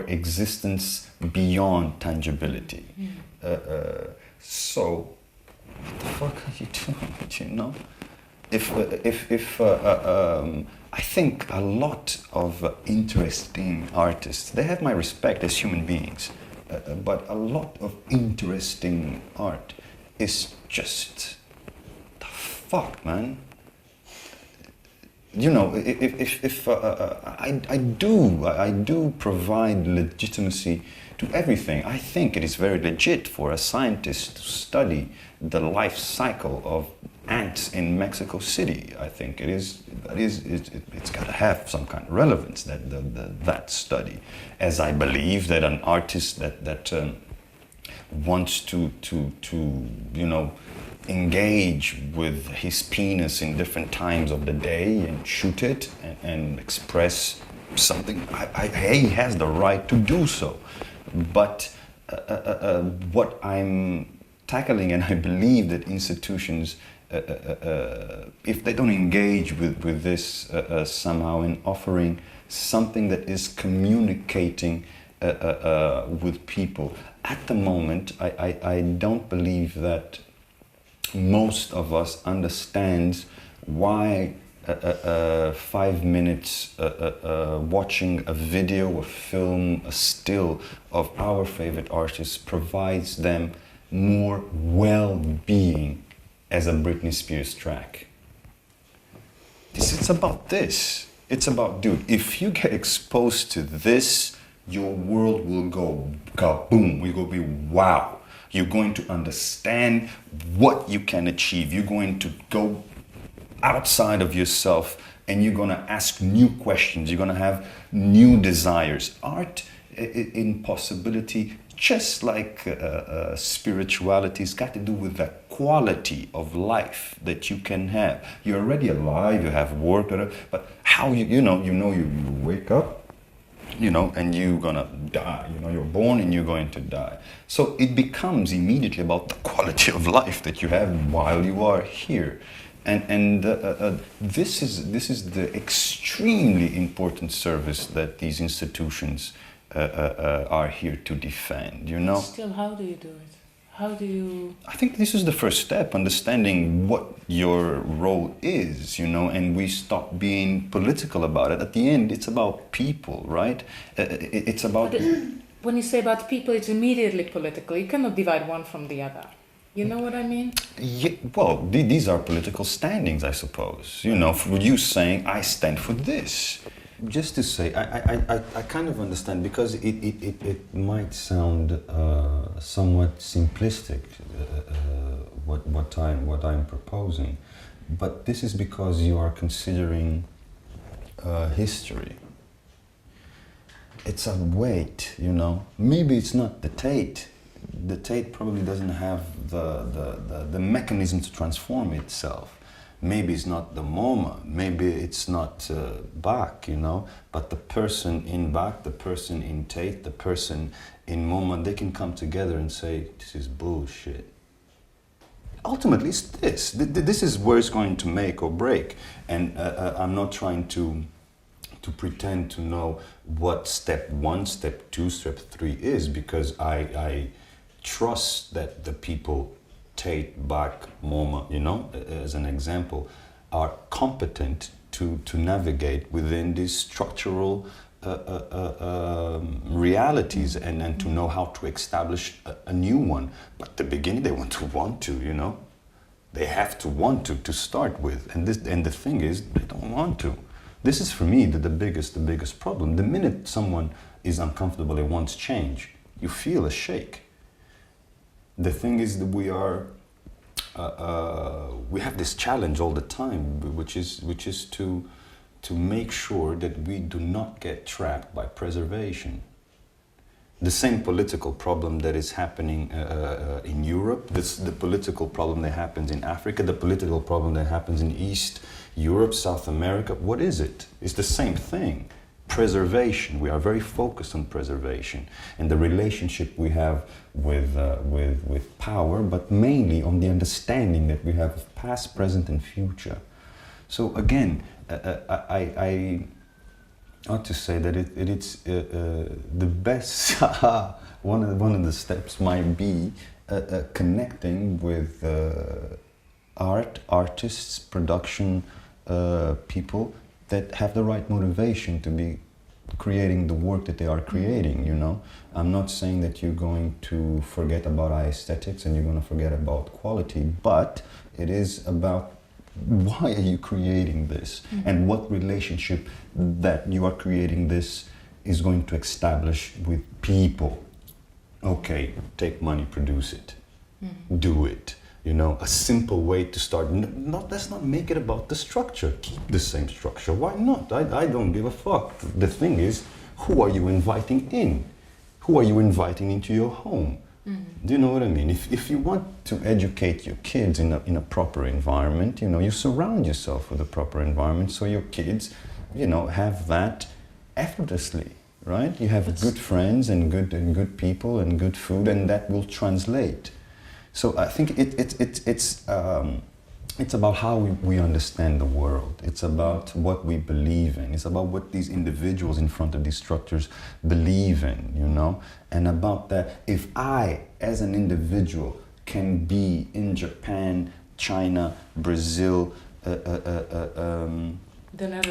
existence beyond tangibility. So, what the fuck are you doing? You know, I think a lot of interesting artists, they have my respect as human beings, but a lot of interesting art is just the fuck, man. You know, if I do provide legitimacy to everything. I think it is very legit for a scientist to study the life cycle of ants in Mexico City. I think it's got to have some kind of relevance, that study. As I believe that an artist that wants to you know, engage with his penis in different times of the day and shoot it and express something, he has the right to do so. But what I'm tackling, and I believe that institutions, if they don't engage with this somehow in offering something that is communicating with people, at the moment, I don't believe that most of us understands why 5 minutes watching a video, a film, a still of our favorite artists provides them more well-being as a Britney Spears track. It's about this. It's about, dude, if you get exposed to this, your world will go kaboom. Will go be wow. You're going to understand what you can achieve. You're going to go outside of yourself and you're going to ask new questions. You're going to have new desires. Art in possibility, just like spirituality, has got to do with the quality of life that you can have. You're already alive, you have work, but how you wake up, you know, and you're gonna die. You know, you're born and you're going to die. So it becomes immediately about the quality of life that you have while you are here. This is the extremely important service that these institutions are here to defend. You know. Still, how do you do it? How do you? I think this is the first step, understanding what your role is, you know, and we stop being political about it. At the end, it's about people, right? It's about. But when you say about people, it's immediately political. You cannot divide one from the other. You know what I mean? Yeah, well, these are political standings, I suppose. You know, for you saying, I stand for this. Just to say, I kind of understand, because it might sound somewhat simplistic, what I'm proposing, but this is because you are considering history. It's a weight, you know. Maybe it's not the Tate. The Tate probably doesn't have the mechanism to transform itself. Maybe it's not the MoMA, maybe it's not BAK, you know, but the person in BAK, the person in Tate, the person in MoMA, they can come together and say, this is bullshit. Ultimately, it's this. This is where it's going to make or break. And I'm not trying to pretend to know what step 1, step 2, step 3 is, because I trust that the people, Tate, BAK, MoMA, you know, as an example, are competent to navigate within these structural realities and to know how to establish a new one. But at the beginning, they want to, you know. They have to want to start with. And the thing is, they don't want to. This is, for me, the biggest problem. The minute someone is uncomfortable and wants change, you feel a shake. The thing is that we have this challenge all the time, which is to make sure that we do not get trapped by preservation. The same political problem that is happening in Europe, the political problem that happens in Africa, the political problem that happens in East Europe, South America, what is it? It's the same thing. Preservation. We are very focused on preservation and the relationship we have with power, but mainly on the understanding that we have of past, present, and future. So again, I ought to say that it's the best. one of the steps might be connecting with artists, production people that have the right motivation to be creating the work that they are creating, you know. I'm not saying that you're going to forget about aesthetics and you're going to forget about quality, but it is about why are you creating this, and what relationship that you are creating this is going to establish with people. Okay, take money, produce it, do it. You know, a simple way to start. Let's not make it about the structure. Keep the same structure. Why not? I don't give a fuck. The thing is, who are you inviting in? Who are you inviting into your home? Do you know what I mean? If you want to educate your kids in a proper environment, you know, you surround yourself with a proper environment so your kids, you know, have that effortlessly, right? You have good friends and good people and good food, and that will translate. So I think it's about how we understand the world. It's about what we believe in. It's about what these individuals in front of these structures believe in, you know? And about that, if I, as an individual, can be in Japan, China, Brazil,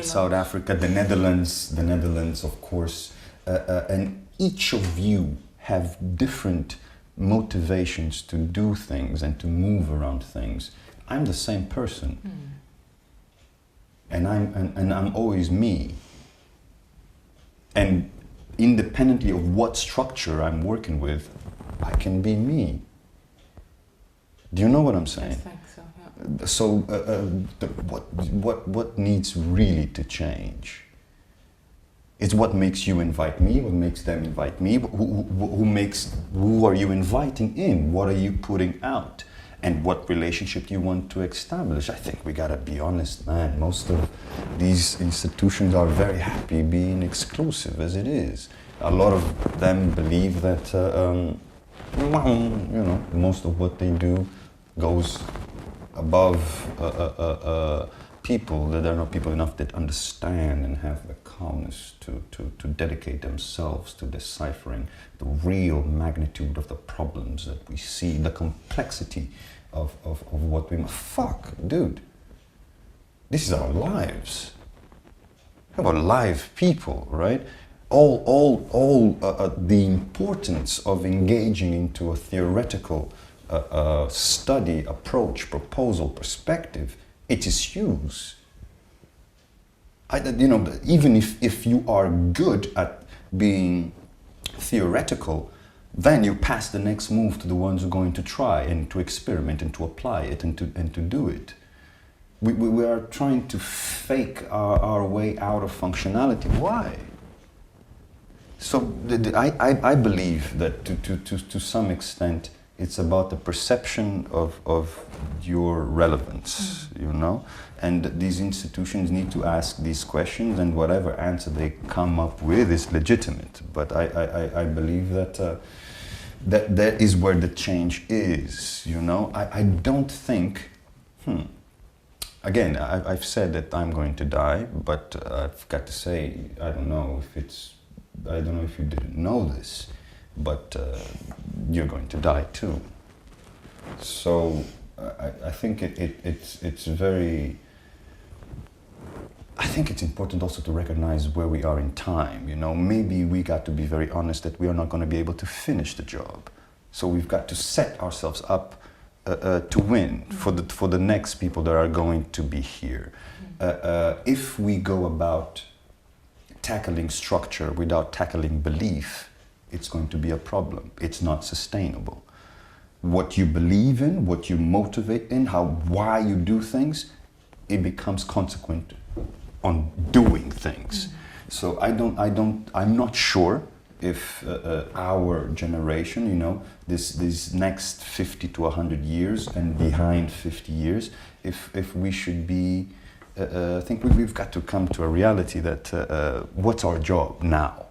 South Africa, the Netherlands, of course, and each of you have different motivations to do things and to move around things. I'm the same person, and I'm always me. And independently of what structure I'm working with, I can be me. Do you know what I'm saying? I think so. Yeah. So, what needs really to change? It's what makes you invite me, what makes them invite me, who are you inviting in, what are you putting out, and what relationship you want to establish. I think we gotta be honest, man. Most of these institutions are very happy being exclusive as it is. A lot of them believe that, you know, most of what they do goes above people, that there are not people enough that understand and have the calmness to dedicate themselves to deciphering the real magnitude of the problems that we see, the complexity of what we must. Fuck, dude. This is our lives. How about live people, right? All the importance of engaging into a theoretical study, approach, proposal, perspective, it is used. Even if you are good at being theoretical, then you pass the next move to the ones who are going to try and to experiment and to apply it and to do it. We are trying to fake our way out of functionality. Why? So I believe that to some extent it's about the perception of your relevance, and these institutions need to ask these questions, and whatever answer they come up with is legitimate. But I believe that that is where the change is. I don't think. Again, I've said that I'm going to die, but I've got to say, I don't know if you didn't know this, but you're going to die too. So I think it's very. I think it's important also to recognize where we are in time. Maybe we got to be very honest that we are not going to be able to finish the job. So we've got to set ourselves up to win for the next people that are going to be here. If we go about tackling structure without tackling belief, it's going to be a problem. It's not sustainable. What you believe in, what you motivate in, why you do things, it becomes consequent on doing things. So I'm not sure if our generation, this next 50 to 100 years and behind 50 years, if we should be, I think we've got to come to a reality that what's our job now?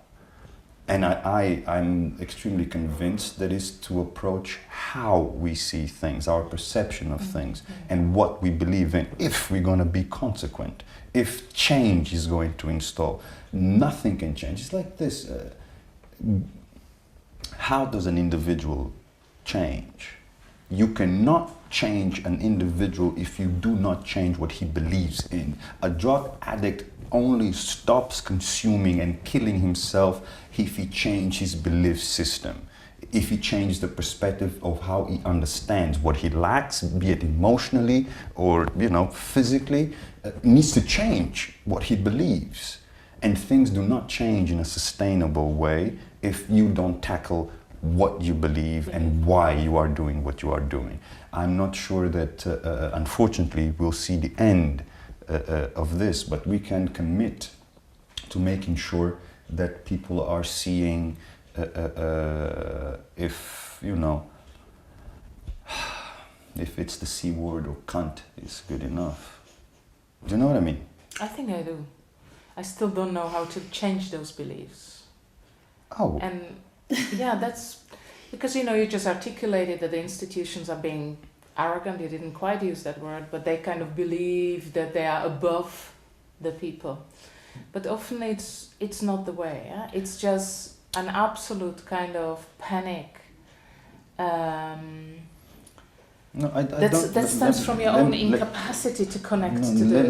And I'm extremely convinced that is to approach how we see things, our perception of things, and what we believe in, if we're going to be consequent, if change is going to install. Nothing can change. It's like this. How does an individual change? You cannot change an individual if you do not change what he believes in. A drug addict only stops consuming and killing himself if he changes his belief system, if he changes the perspective of how he understands what he lacks, be it emotionally or physically, needs to change what he believes. And things do not change in a sustainable way if you don't tackle what you believe and why you are doing what you are doing. I'm not sure that, unfortunately, we'll see the end of this, but we can commit to making sure that people are seeing if it's the C word or cunt is good enough. Do you know what I mean? I think I do. I still don't know how to change those beliefs. Oh. And yeah, that's because you just articulated that the institutions are being arrogant. You didn't quite use that word, but they kind of believe that they are above the people. But often it's not the way. Yeah? It's just an absolute kind of panic. No, I that stems from your own incapacity to connect to the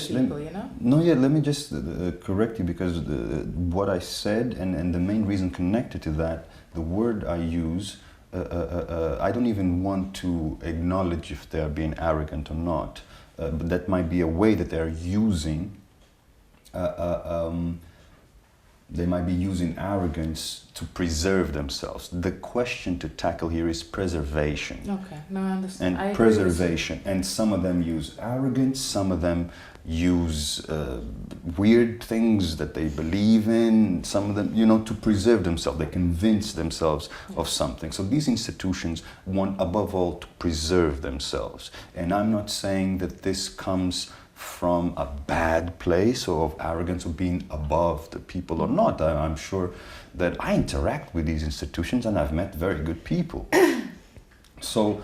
people, No, yeah, let me just correct you, because what I said and the main reason connected to that, the word I use, I don't even want to acknowledge if they are being arrogant or not, but that might be a way that they're using. They might be using arrogance to preserve themselves. The question to tackle here is preservation. Okay, no, I understand. And preservation. And some of them use arrogance, some of them use weird things that they believe in, some of them, to preserve themselves. They convince themselves of something. So these institutions want, above all, to preserve themselves. And I'm not saying that this comes from a bad place or of arrogance or being above the people or not. I'm sure that I interact with these institutions and I've met very good people. So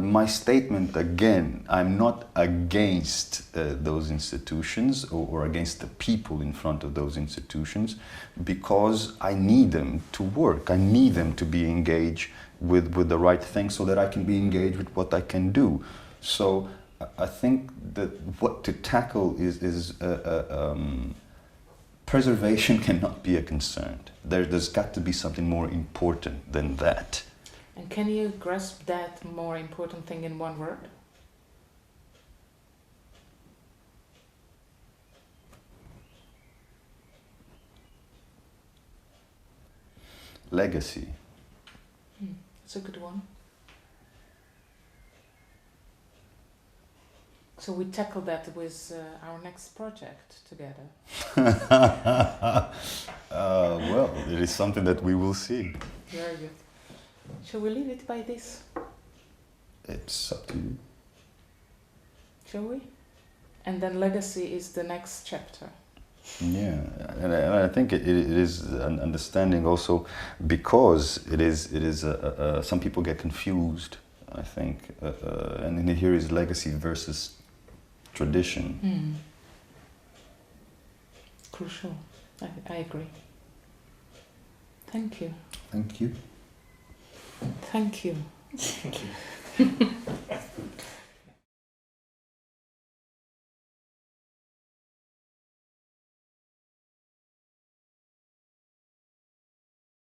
my statement again, I'm not against those institutions or against the people in front of those institutions, because I need them to work. I need them to be engaged with the right thing so that I can be engaged with what I can do. So I think that what to tackle is preservation cannot be a concern. There's got to be something more important than that. And can you grasp that more important thing in one word? Legacy. That's a good one. So we tackle that with our next project together. Well, it is something that we will see. Very good. Shall we leave it by this? It's up to you. Shall we? And then legacy is the next chapter. Yeah, and I think it is an understanding also, because it is some people get confused, I think, and here is legacy versus tradition. Crucial. I agree. Thank you. Thank you. Thank you. Thank you.